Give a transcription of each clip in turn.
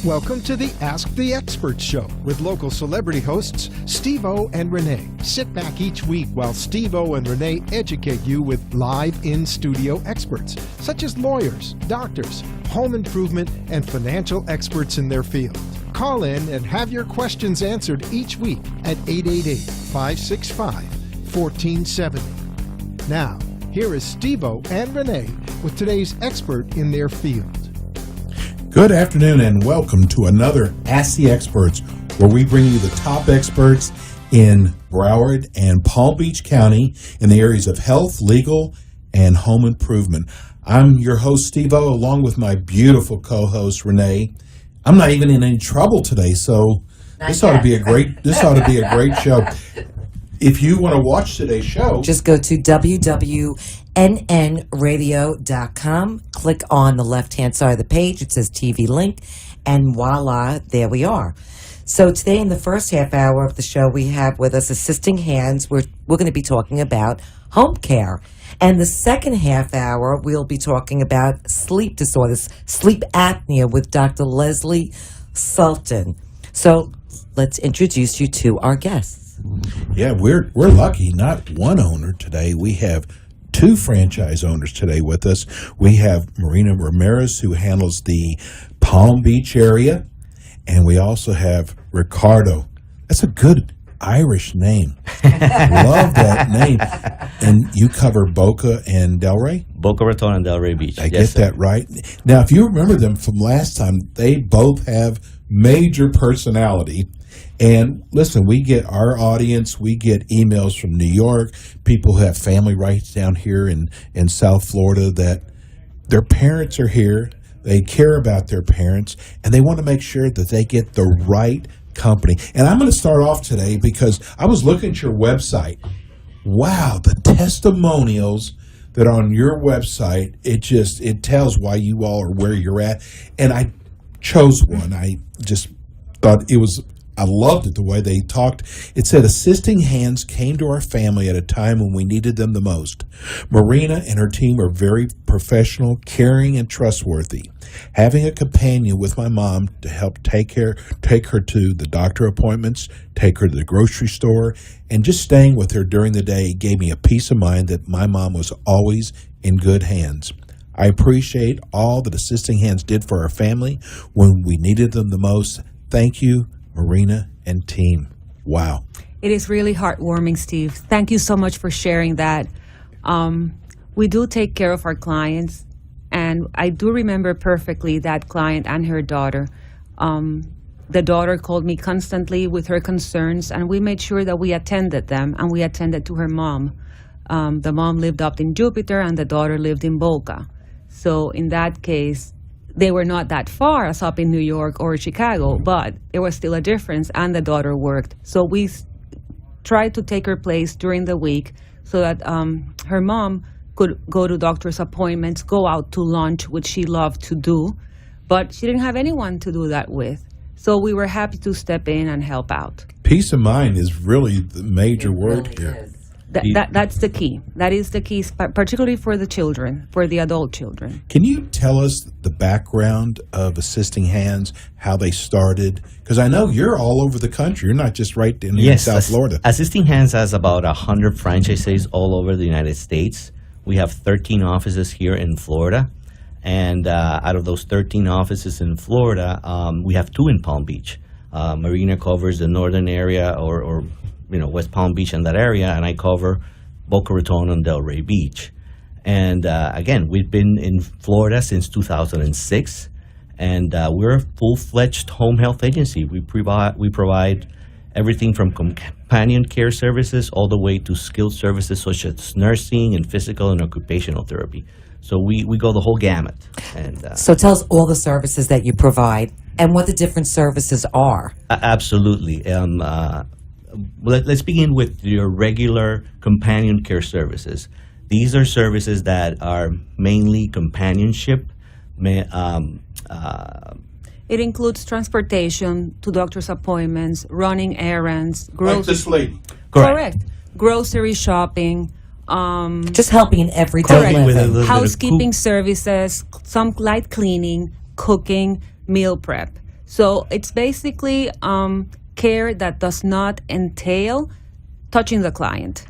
Welcome to the Ask the Expert Show with local celebrity hosts Steve-O and Renee. Sit back each week while Steve-O and Renee educate you with live in-studio experts, such as lawyers, doctors, home improvement, and financial experts in their field. Call in and have your questions answered each week at 888-565-1470. Now, here is Steve-O and Renee with today's expert in their field. Good afternoon and welcome to another Ask the Experts, where we bring you the top experts in Broward and Palm Beach County in the areas of health, legal, and home improvement. I'm your host, Steve-O, along with my beautiful co-host, Renee. I'm not even in any trouble today, so this ought to be a great show. If you want to watch today's show, just go to www.nnradio.com, click on the left-hand side of the page. It says TV link, and voila, there we are. So today in the first half hour of the show, we have with us Assisting Hands. We're going to be talking about home care. And the second half hour, we'll be talking about sleep disorders, sleep apnea with Dr. Leslie Sultan. So let's introduce you to our guests. Yeah, we're lucky. Not one owner today. We have two franchise owners today with us. We have Marina Ramirez, who handles the Palm Beach area, and we also have Ricardo. That's a good Irish name. Love that name. And you cover Boca and Delray? Boca Raton and Delray Beach. I get that right. Now, if you remember them from last time, they both have major personality. And listen, we get our audience, we get emails from New York, people who have family right down here in South Florida that their parents are here, they care about their parents, and they want to make sure that they get the right company. And I'm going to start off today because I was looking at your website. Wow, the testimonials that are on your website, it tells why you all are where you're at. And I chose one. I just thought I loved it, the way they talked. It said, assisting hands came to our family at a time when we needed them the most. Marina and her team are very professional, caring, and trustworthy. Having a companion with my mom to help take her to the doctor appointments, take her to the grocery store, and just staying with her during the day gave me a peace of mind that my mom was always in good hands. I appreciate all that Assisting Hands did for our family when we needed them the most. Thank you, Marina and team. Wow. It is really heartwarming, Steve. Thank you so much for sharing that. We do take care of our clients, and I do remember perfectly that client and her daughter. The daughter called me constantly with her concerns, and we made sure that we attended them, and we attended to her mom. The mom lived up in Jupiter, and the daughter lived in Boca. So in that case, they were not that far as up in New York or Chicago, but there was still a difference, and the daughter worked. So we tried to take her place during the week so that her mom could go to doctor's appointments, go out to lunch, which she loved to do, but she didn't have anyone to do that with. So we were happy to step in and help out. Peace of mind is really the major word here. That's the key. That is the key, particularly for the children, for the adult children. Can you tell us the background of Assisting Hands, how they started? Because I know you're all over the country. You're not just right in South Florida. Assisting Hands has about 100 franchises all over the United States. We have 13 offices here in Florida. And out of those 13 offices in Florida, we have 2 in Palm Beach. Marina covers the northern area or West Palm Beach and that area, and I cover Boca Raton and Delray Beach. And again, we've been in Florida since 2006, and we're a full-fledged home health agency. We provide everything from companion care services all the way to skilled services such as nursing and physical and occupational therapy. So we go the whole gamut. And so tell us all the services that you provide and what the different services are. Absolutely. Let's begin with your regular companion care services. These are services that are mainly companionship. It includes transportation to doctor's appointments, running errands, Like this lady. Correct. Grocery shopping. Just helping in everyday living. Housekeeping services, some light cleaning, cooking, meal prep. So it's basically care that does not entail touching the client.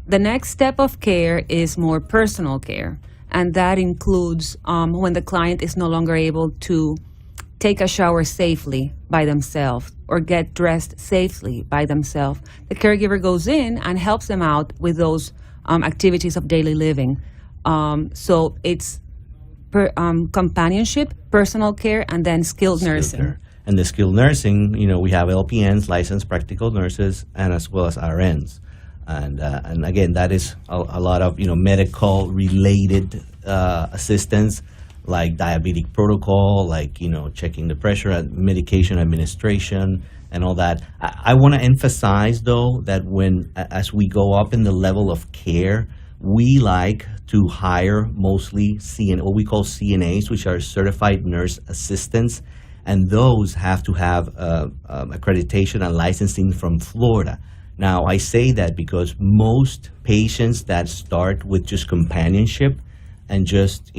The next step of care is more personal care, and that includes when the client is no longer able to take a shower safely by themselves or get dressed safely by themselves. The caregiver goes in and helps them out with those activities of daily living. So it's companionship, personal care, and then skilled nursing. Care. And the skilled nursing, we have LPNs, licensed practical nurses, and as well as RNs. And again, that is a lot of medical related assistance, like diabetic protocol, like checking the pressure, medication administration, and all that. I want to emphasize though that as we go up in the level of care, we like to hire mostly what we call CNAs, which are certified nurse assistants, and those have to have accreditation and licensing from Florida. Now, I say that because most patients that start with just companionship and just,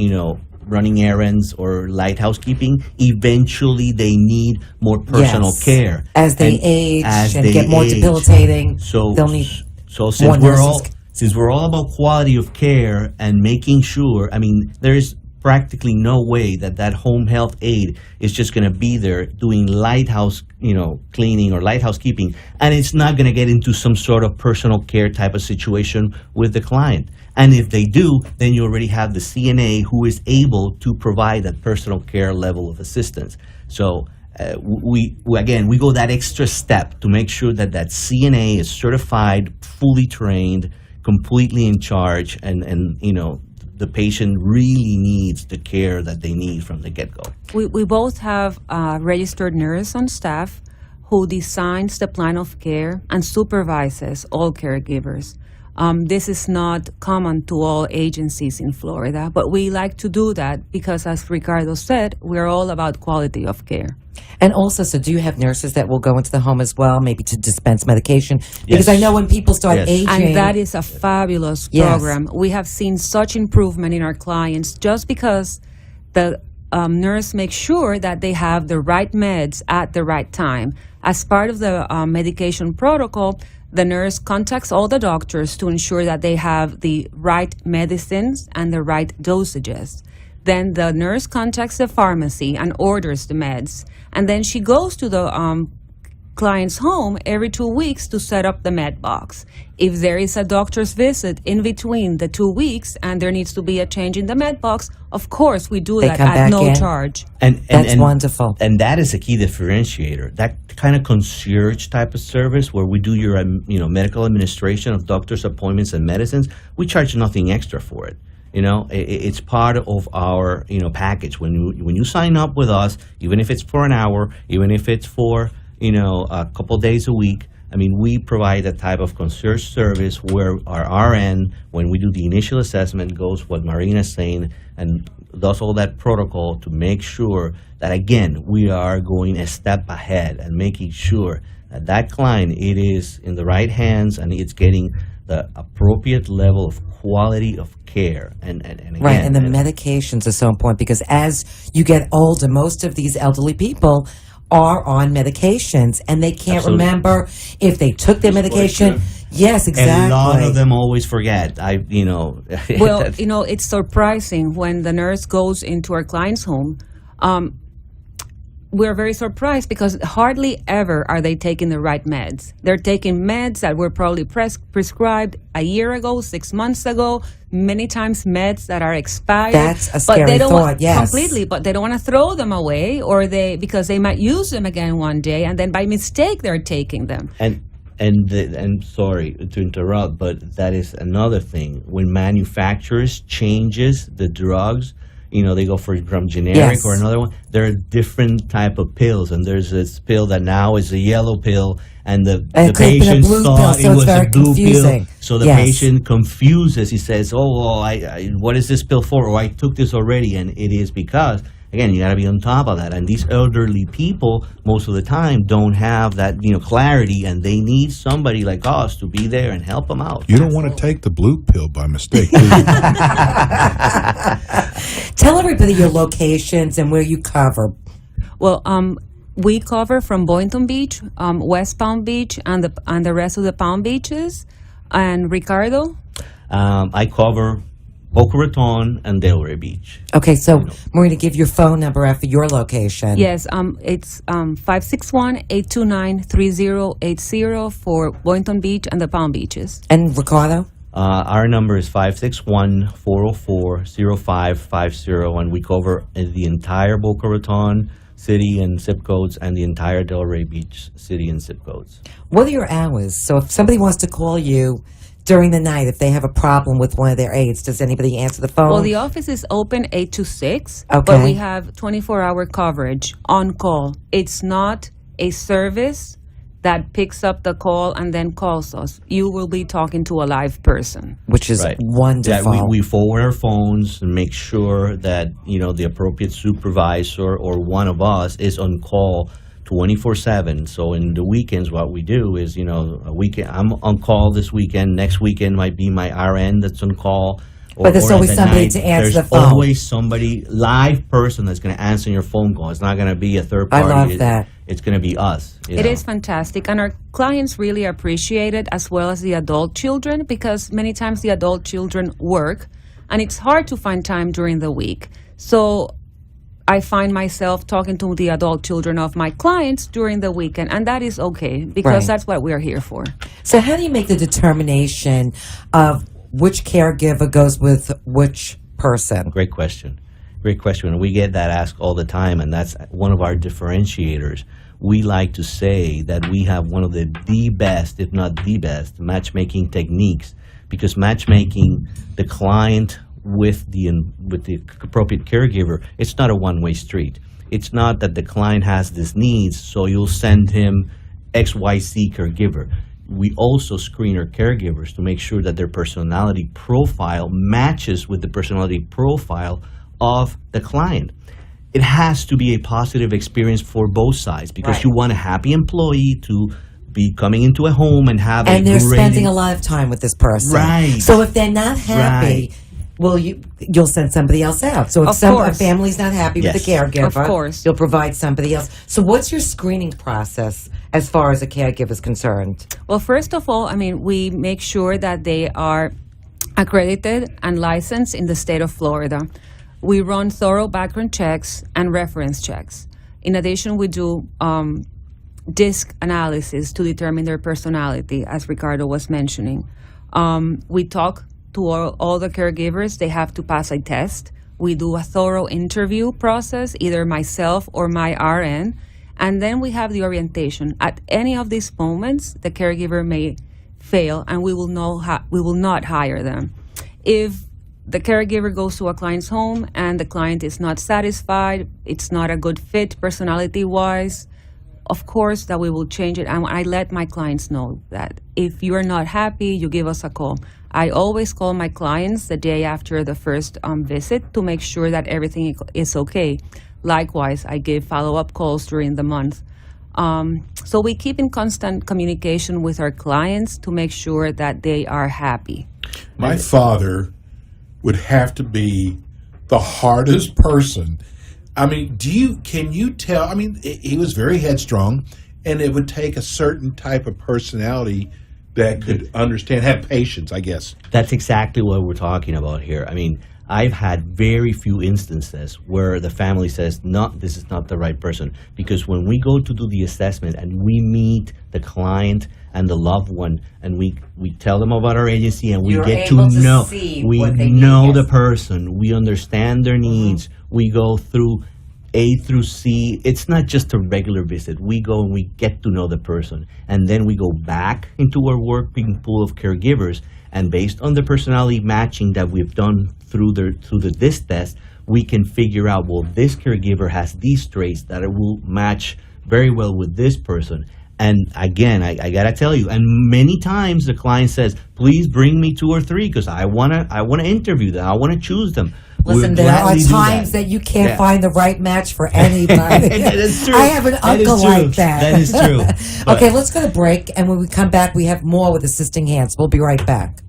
running errands or light housekeeping, eventually they need more personal care. As they age and get more debilitating, they'll need more nurses. Since we're all about quality of care and making sure, there's practically no way that home health aide is just going to be there doing lighthouse, cleaning or light housekeeping, and it's not going to get into some sort of personal care type of situation with the client. And if they do, then you already have the CNA who is able to provide that personal care level of assistance. So we go that extra step to make sure that CNA is certified, fully trained, completely in charge, and the patient really needs the care that they need from the get-go. We both have a registered nurse on staff who designs the plan of care and supervises all caregivers. This is not common to all agencies in Florida, but we like to do that because, as Ricardo said, we're all about quality of care. And also, so do you have nurses that will go into the home as well, maybe to dispense medication? Because I know when people start aging... And that is a fabulous program. We have seen such improvement in our clients just because the nurse makes sure that they have the right meds at the right time. As part of the medication protocol, the nurse contacts all the doctors to ensure that they have the right medicines and the right dosages. Then the nurse contacts the pharmacy and orders the meds. And then she goes to the client's home every 2 weeks to set up the med box. If there is a doctor's visit in between the 2 weeks and there needs to be a change in the med box, of course we do that at no charge. And that's wonderful. And that is a key differentiator. That kind of concierge type of service where we do your medical administration of doctor's appointments and medicines, we charge nothing extra for it. It's part of our package. When you sign up with us, even if it's for an hour, even if it's for a couple days a week, we provide that type of concierge service where our RN, when we do the initial assessment, goes what Marina's saying and does all that protocol to make sure that, again, we are going a step ahead and making sure that client, it is in the right hands and it's getting the appropriate level of quality of care. And again, right, and the medications are so important because as you get older, most of these elderly people are on medications and they can't remember if they took their medication. Yes, exactly. And a lot of them always forget. Well, it's surprising when the nurse goes into our client's home. We're very surprised because hardly ever are they taking the right meds. They're taking meds that were probably prescribed a year ago, 6 months ago, many times meds that are expired. That's a scary thought, yes. Completely, but they don't want to throw them away because they might use them again one day, and then by mistake they're taking them. And sorry to interrupt, but that is another thing. When manufacturers changes the drugs, they go from generic or another one. There are different type of pills, and there's this pill that now is a yellow pill, and the patient thought it was a blue pill. So the patient confuses. He says, what is this pill for? Or I took this already, and it is because, again, you got to be on top of that. And these elderly people, most of the time, don't have that clarity, and they need somebody like us to be there and help them out. You don't want to take the blue pill by mistake, do you? Tell everybody your locations and where you cover. Well, We cover from Boynton Beach, West Palm Beach, and the rest of the Palm Beaches. And Ricardo? I cover Boca Raton and Delray Beach. Okay, so Marina, give your phone number after your location. Yes, it's 561-829-3080 for Boynton Beach and the Palm Beaches. And Ricardo? Our number is 561-404-0550, and we cover the entire Boca Raton city and zip codes and the entire Delray Beach city and zip codes. What are your hours? So if somebody wants to call you during the night, if they have a problem with one of their aides, does anybody answer the phone? Well, the office is open 8 to 6, Okay. but we have 24-hour coverage on call. It's not a service that picks up the call and then calls us. You will be talking to a live person. Which is Right. wonderful. Yeah, we forward our phones and make sure that, the appropriate supervisor or one of us is on call 24/7. So in the weekends, what we do is, a weekend, I'm on call this weekend. Next weekend might be my RN that's on call. But there's or always at somebody night, to answer there's the phone. always somebody, live person that's going to answer your phone call. It's not going to be a third I party. love that. It's going to be us. It is fantastic, and our clients really appreciate it, as well as the adult children, because many times the adult children work, and it's hard to find time during the week. So I find myself talking to the adult children of my clients during the weekend, and that is okay, because Right. that's what we are here for. So how do you make the determination of which caregiver goes with which person? Great question. Great question. And we get that asked all the time, and that's one of our differentiators. We like to say that we have one of the best, if not the best, matchmaking techniques, because matchmaking the client with the appropriate caregiver, it's not a one-way street. It's not that the client has these needs, so you'll send him XYZ caregiver. We also screen our caregivers to make sure that their personality profile matches with the personality profile of the client. It has to be a positive experience for both sides, because Right. you want a happy employee to be coming into a home and have And a they're great... spending a lot of time with this person. Right. So if they're not happy, well, you'll send somebody else out. So if Of a course. family's not happy with Yes. the caregiver, Of course. you'll provide somebody else. So what's your screening process as far as a caregiver is concerned? Well, first of all, we make sure that they are accredited and licensed in the state of Florida. We run thorough background checks and reference checks. In addition, we do DISC analysis to determine their personality, as Ricardo was mentioning. We talk to all the caregivers. They have to pass a test. We do a thorough interview process, either myself or my RN, and then we have the orientation. At any of these moments, the caregiver may fail, and we will not hire them. If the caregiver goes to a client's home and the client is not satisfied, it's not a good fit personality-wise, of course that we will change it. And I let my clients know that if you are not happy, you give us a call. I always call my clients the day after the first visit to make sure that everything is okay. Likewise, I give follow-up calls during the month. So we keep in constant communication with our clients to make sure that they are happy. My father would have to be the hardest person. Can you tell? He was very headstrong, and it would take a certain type of personality that could understand, have patience, I guess. That's exactly what we're talking about here. I've had very few instances where the family says, no, this is not the right person. Because when we go to do the assessment and we meet the client and the loved one, and we tell them about our agency, and we You're get to able to know, see we what they know need, the yes. person, we understand their needs, we go through A through C. It's not just a regular visit. We go and we get to know the person, and then we go back into our working pool of caregivers, and based on the personality matching that we've done through the DISC test, we can figure out, well, this caregiver has these traits that it will match very well with this person. And again, I gotta tell you, and many times the client says, please bring me 2 or 3 because I wanna interview them, I wanna choose them. Listen, We'll there are gladly do times that you can't Yeah. find the right match for anybody. That is true. I have an That is uncle true. like that. That is true. But- Okay, let's go to break, and when we come back, we have more with Assisting Hands. We'll be right back.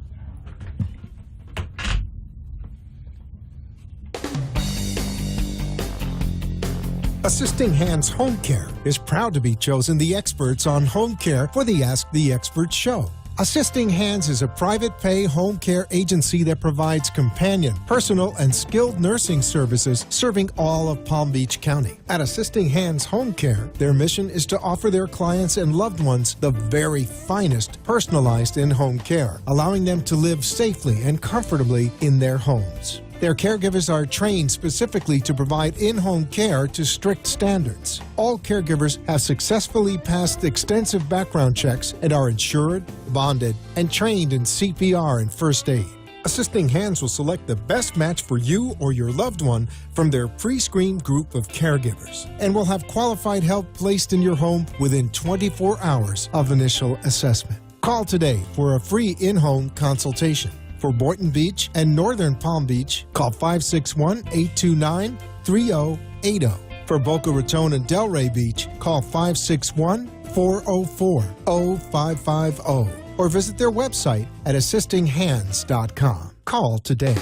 Assisting Hands Home Care is proud to be chosen the experts on home care for the Ask the Expert show. Assisting Hands is a private pay home care agency that provides companion, personal, and skilled nursing services serving all of Palm Beach County. At Assisting Hands Home Care, their mission is to offer their clients and loved ones the very finest personalized in-home care, allowing them to live safely and comfortably in their homes. Their caregivers are trained specifically to provide in-home care to strict standards. All caregivers have successfully passed extensive background checks and are insured, bonded, and trained in CPR and first aid. Assisting Hands will select the best match for you or your loved one from their pre-screened group of caregivers and will have qualified help placed in your home within 24 hours of initial assessment. Call today for a free in-home consultation. For Boynton Beach and Northern Palm Beach, call 561-829-3080. For Boca Raton and Delray Beach, call 561-404-0550 or visit their website at assistinghands.com. Call today.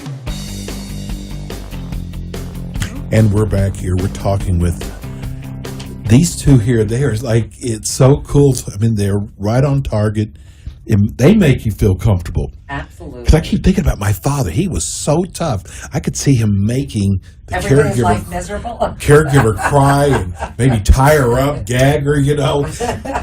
And we're back here. We're talking with these two here. It's so cool. I mean, they're right on target. They make you feel comfortable. Absolutely. Because I keep thinking about my father. He was so tough. I could see him making the Everybody's life miserable. caregiver cry and maybe tie her up, gag her,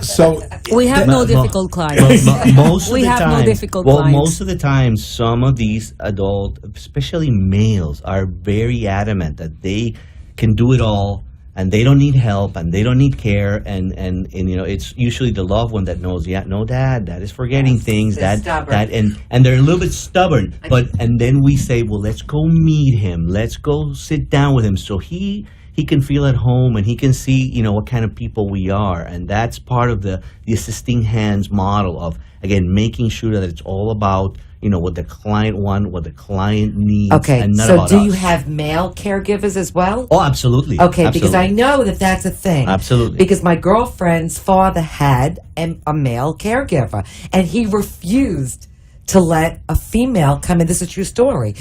So We have no difficult clients. Most We of the have no time, difficult well, clients. most of the time, some of these adult, especially males, are very adamant that they can do it all. And they don't need help, and they don't need care, and it's usually the loved one that knows. Yeah, no, Dad is forgetting things. They're And stubborn. they're a little bit stubborn. And then we say, well, let's go meet him. Let's go sit down with him, so he can feel at home and he can see what kind of people we are. And that's part of the Assisting Hands model of, again, making sure that it's all about what the client wants, what the client needs. Okay, and not so about do us. you have male caregivers as well? Oh, absolutely. Okay, absolutely. because I know that that's a thing. Absolutely. Because my girlfriend's father had a male caregiver, and he refused to let a female come in. This is a true story.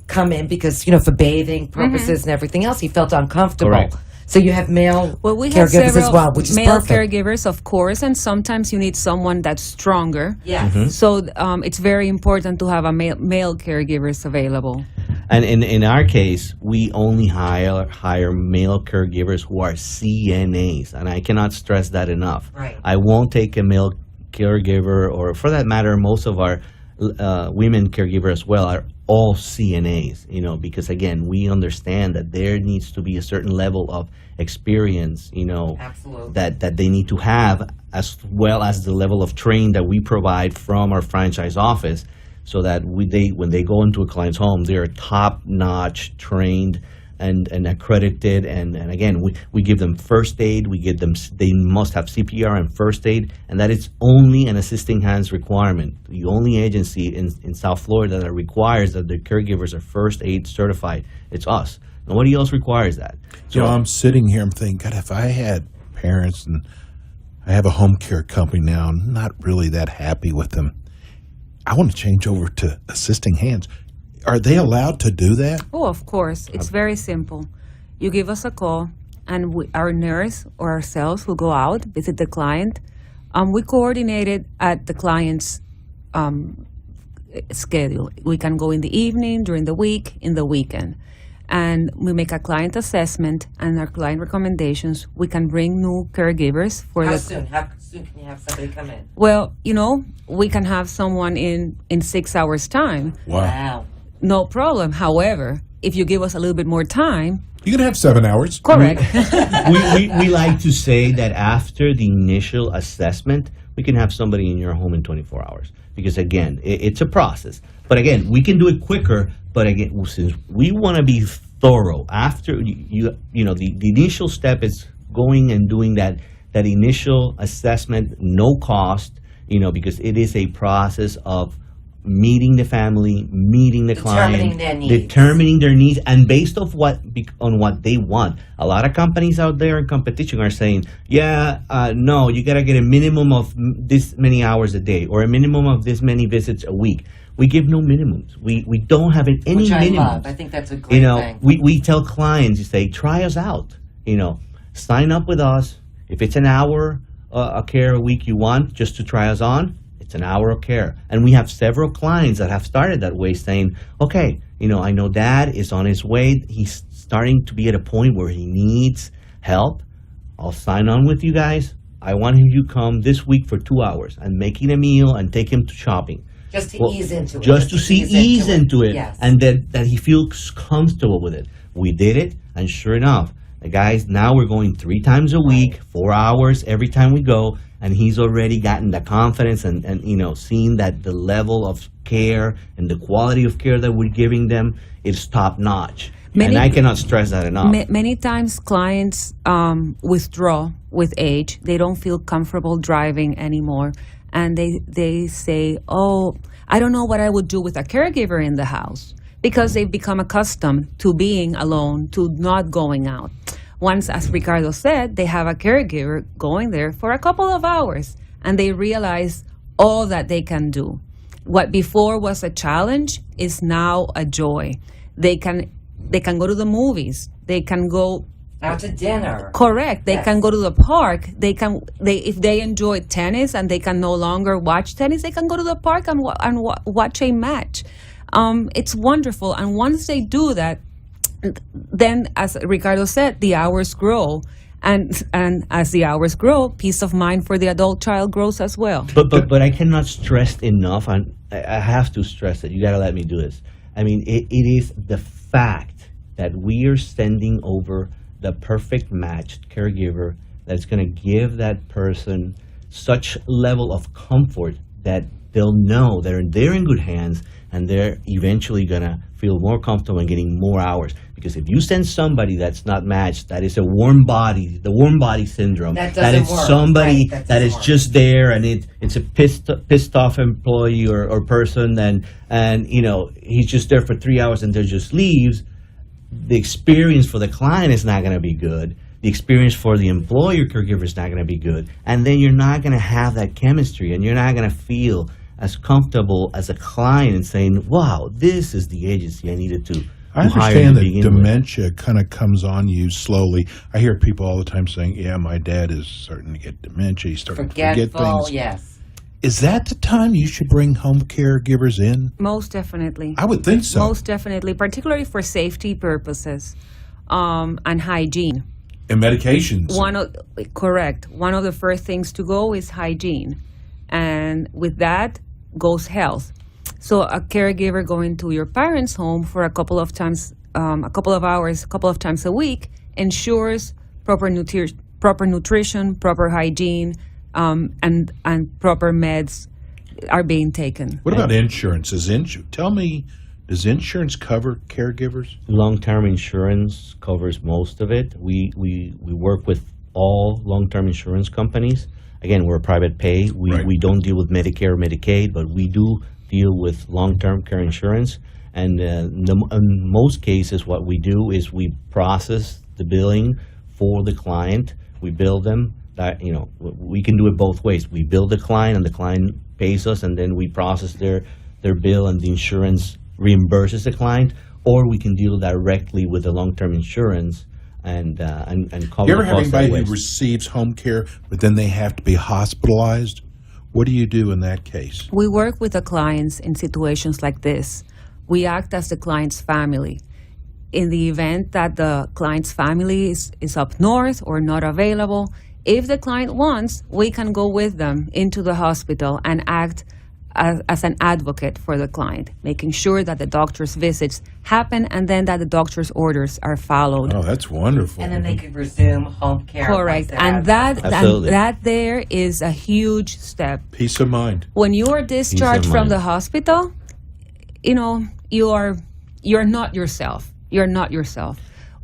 Come in because, for bathing purposes and everything else, he felt uncomfortable. Correct. So you have male Well, we have caregivers several as well, which is male perfect. caregivers, of course, and sometimes you need someone that's stronger. Yes. So it's very important to have a male caregivers available. And in our case, we only hire male caregivers who are CNAs, and I cannot stress that enough. Right. I won't take a male caregiver, or for that matter, most of our women caregivers as well are all CNAs, because again, we understand that there needs to be a certain level of experience, Absolutely. that they need to have, as well as the level of training that we provide from our franchise office, so that when they go into a client's home, they're top-notch trained and accredited, and again, we give them first aid, they must have CPR and first aid, and that is only an Assisting Hands requirement. The only agency in South Florida that requires that the caregivers are first aid certified, it's us. Nobody else requires that. So I'm sitting here, I'm thinking, God, if I had parents, and I have a home care company now, I'm not really that happy with them. I want to change over to Assisting Hands. Are they allowed to do that? Oh, of course. It's very simple. You give us a call, and our nurse or ourselves will go out, visit the client. We coordinate it at the client's schedule. We can go in the evening, during the week, in the weekend. And we make a client assessment and our client recommendations. We can bring new caregivers for How soon can you have somebody come in? Well, we can have someone in 6 hours' time. Wow. No problem. However, if you give us a little bit more time. You can have 7 hours. Correct. we like to say that after the initial assessment, we can have somebody in your home in 24 hours. Because again, it's a process. But again, we can do it quicker. But again, since we want to be thorough, after the initial step is going and doing that initial assessment, no cost, because it is a process of meeting the family, meeting the client, determining their needs, and based on what they want. A lot of companies out there in competition are saying, no, you got to get a minimum of this many hours a day or a minimum of this many visits a week. We give no minimums. We don't have any Which I minimums. love. I think that's a great thing. We tell clients, you say, try us out. sign up with us. If it's an hour a care a week you want just to try us on, it's an hour of care. And we have several clients that have started that way, saying, okay, I know Dad is on his way. He's starting to be at a point where he needs help. I'll sign on with you guys. I want him to come this week for 2 hours and making a meal and take him to shopping. Just to ease into it. Just to ease into it. Yes. And that he feels comfortable with it. We did it, and sure enough, the guys, now we're going 3 times a week, 4 hours every time we go, and he's already gotten the confidence and seeing that the level of care and the quality of care that we're giving them is top notch. And I cannot stress that enough. Many times clients withdraw with age. They don't feel comfortable driving anymore. And they say, oh, I don't know what I would do with a caregiver in the house, because they've become accustomed to being alone, to not going out. Once, as Ricardo said, they have a caregiver going there for a couple of hours, and they realize all that they can do. What before was a challenge is now a joy. They can go to the movies. They can go out to dinner. Correct. They can go to the park. If they enjoy tennis and they can no longer watch tennis, they can go to the park and watch a match. It's wonderful. And once they do that, then, as Ricardo said, the hours grow. And as the hours grow, peace of mind for the adult child grows as well. But I cannot stress enough, and I have to stress it. You got to let me do this. I mean, it is the fact that we are sending over the perfect matched caregiver that's going to give that person such level of comfort that they'll know they're in good hands, and they're eventually going to feel more comfortable and getting more hours. Because if you send somebody that's not matched, that is a warm body, the warm body syndrome. That is somebody that is just there, and it's a pissed off employee or person, and he's just there for 3 hours and then just leaves. The experience for the client is not going to be good. The experience for the employer caregiver is not going to be good. And then you're not going to have that chemistry, and you're not going to feel as comfortable as a client saying, wow, this is the agency I needed to I understand that dementia kind of comes on you slowly. I hear people all the time saying, yeah, my dad is starting to get dementia. He's starting to forget things. Yes. Is that the time you should bring home caregivers in? Most definitely. I would think so. Most definitely, particularly for safety purposes and hygiene. And medications. Correct. One of the first things to go is hygiene. And with that goes health. So a caregiver going to your parents' home for a couple of times, a couple of hours, a couple of times a week ensures proper nutrition, proper hygiene, and proper meds are being taken. What about insurance? Tell me, does insurance cover caregivers? Long-term insurance covers most of it. We work with all long-term insurance companies. Again, we're a private pay. We don't deal with Medicare or Medicaid, but we do deal with long-term care insurance. And in most cases, what we do is we process the billing for the client. We bill them. We can do it both ways. We bill the client, and the client pays us, and then we process their bill, and the insurance reimburses the client. Or we can deal directly with the long-term insurance and cover. You ever the have cost anybody who receives home care, but then they have to be hospitalized? What do you do in that case? We work with the clients in situations like this. We act as the client's family. In the event that the client's family is up north or not available, if the client wants, we can go with them into the hospital and act as an advocate for the client, making sure that the doctor's visits happen and then that the doctor's orders are followed. Oh, that's wonderful. And then they could resume home care. Correct. And that there is a huge step. Peace of mind. When you are discharged from the hospital, you're not yourself. You're not yourself.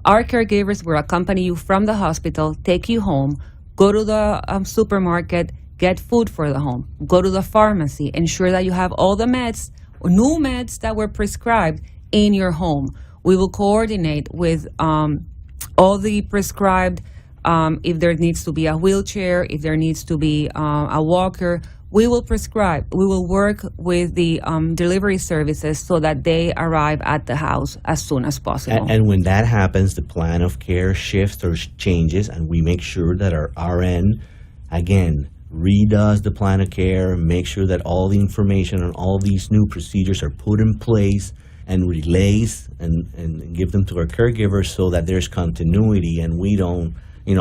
Our caregivers will accompany you from the hospital, take you home, go to the supermarket, get food for the home, go to the pharmacy, ensure that you have all the meds, new meds that were prescribed in your home. We will coordinate with all the prescribed, if there needs to be a wheelchair, if there needs to be a walker, we will prescribe, we will work with the delivery services so that they arrive at the house as soon as possible. And when that happens, the plan of care shifts or changes, and we make sure that our RN, again, redoes the plan of care, make sure that all the information on all these new procedures are put in place and relays and give them to our caregivers so that there's continuity and we don't,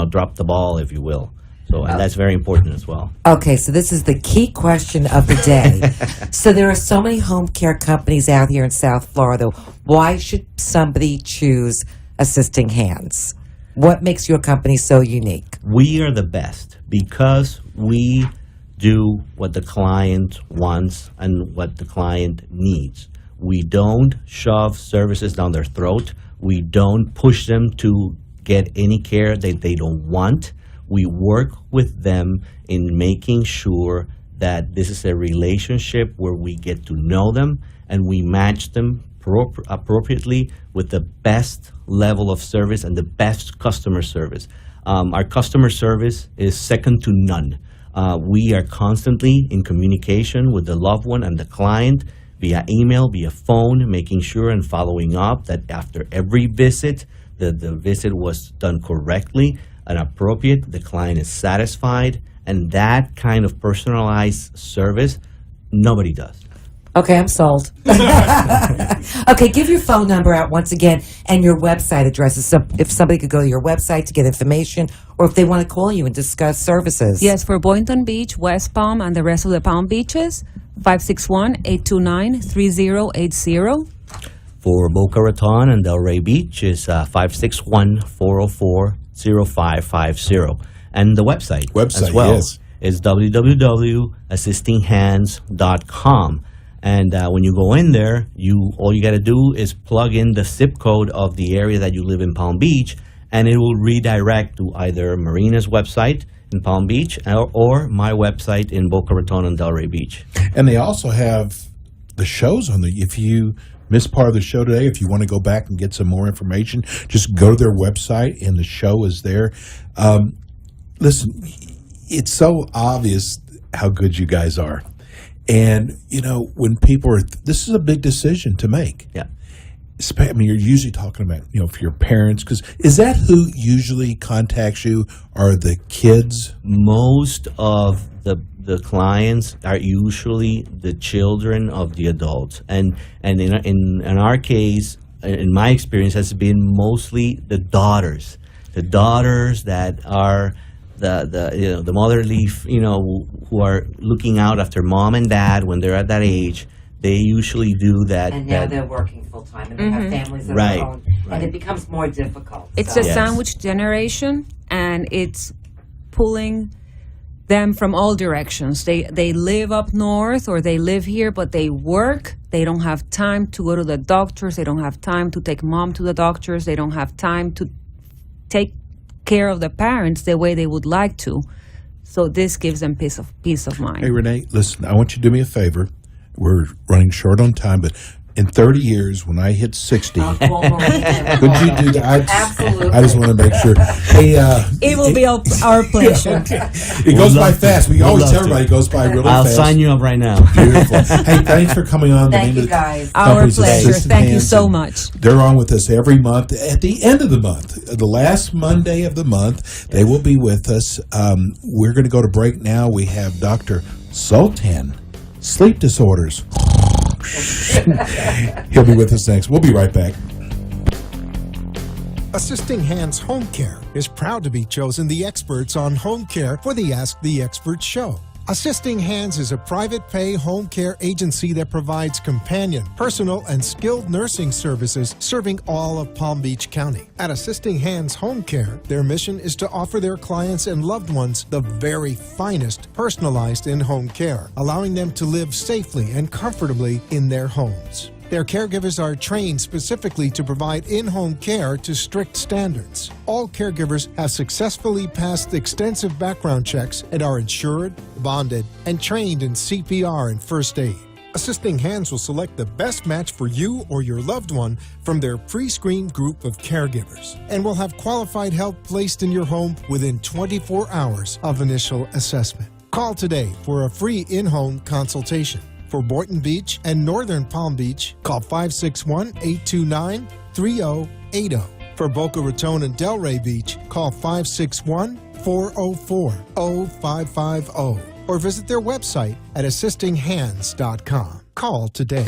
drop the ball, if you will. So and that's very important as well. Okay, so this is the key question of the day. So there are so many home care companies out here in South Florida. Why should somebody choose Assisting Hands? What makes your company so unique? We are the best because we do what the client wants and what the client needs. We don't shove services down their throat. We don't push them to get any care that they don't want. We work with them in making sure that this is a relationship where we get to know them and we match them appropriately with the best level of service and the best customer service. Our customer service is second to none. We are constantly in communication with the loved one and the client via email, via phone, making sure and following up that after every visit, the visit was done correctly and appropriate, the client is satisfied, and that kind of personalized service, nobody does. Okay, I'm sold. Okay, give your phone number out once again and your website addresses. So if somebody could go to your website to get information, or if they want to call you and discuss services. Yes, for Boynton Beach, West Palm, and the rest of the Palm Beaches, 561-829-3080. For Boca Raton and Delray Beach is 561-404-0550. And the website as well yes. is www.assistinghands.com. And when you go in there, all you got to do is plug in the zip code of the area that you live in Palm Beach, and it will redirect to either Marina's website in Palm Beach or my website in Boca Raton and Delray Beach. And they also have the shows on if you missed part of the show today, if you want to go back and get some more information, just go to their website and the show is there. Listen, it's so obvious how good you guys are. And, when people this is a big decision to make. Yeah. I mean, you're usually talking about, for your parents, because is that who usually contacts you, are the kids? Most of the clients are usually the children of the adults. And in our case, in my experience, has been mostly the daughters. The daughters that are the motherly, who are looking out after mom and dad when they're at that age. They usually do that. And now they're working full time and they have families of their own. And it becomes more difficult. It's a sandwich generation, and it's pulling them from all directions. They live up north or they live here, but they work. They don't have time to go to the doctors. They don't have time to take mom to the doctors. They don't have time to take care of the parents the way they would like to. So this gives them peace of mind. Hey, Renee, listen, I want you to do me a favor. We're running short on time, but in 30 years, when I hit 60, could you do that? Absolutely. I just want to make sure. Hey, it will be our pleasure. It goes by fast. We always tell everybody it goes by really I'll fast. sign you up right now. Beautiful. Hey, thanks for coming on. Thank you, guys. Our pleasure. Assisting Thank you Hands, so and much. They're on with us every month. At the end of the month, the last Monday of the month, they will be with us. We're going to go to break now. We have Dr. Sultan, sleep disorders. He'll be with us next. We'll be right back. Assisting Hands Home Care is proud to be chosen the experts on home care for the Ask the Expert show. Assisting Hands is a private pay home care agency that provides companion, personal, and skilled nursing services serving all of Palm Beach County. At Assisting Hands Home Care, their mission is to offer their clients and loved ones the very finest personalized in-home care, allowing them to live safely and comfortably in their homes. Their caregivers are trained specifically to provide in-home care to strict standards. All caregivers have successfully passed extensive background checks and are insured, bonded, and trained in CPR and first aid. Assisting Hands will select the best match for you or your loved one from their pre-screened group of caregivers and will have qualified help placed in your home within 24 hours of initial assessment. Call today for a free in-home consultation. For Boynton Beach and Northern Palm Beach, call 561-829-3080. For Boca Raton and Delray Beach, call 561-404-0550 or visit their website at assistinghands.com. Call today.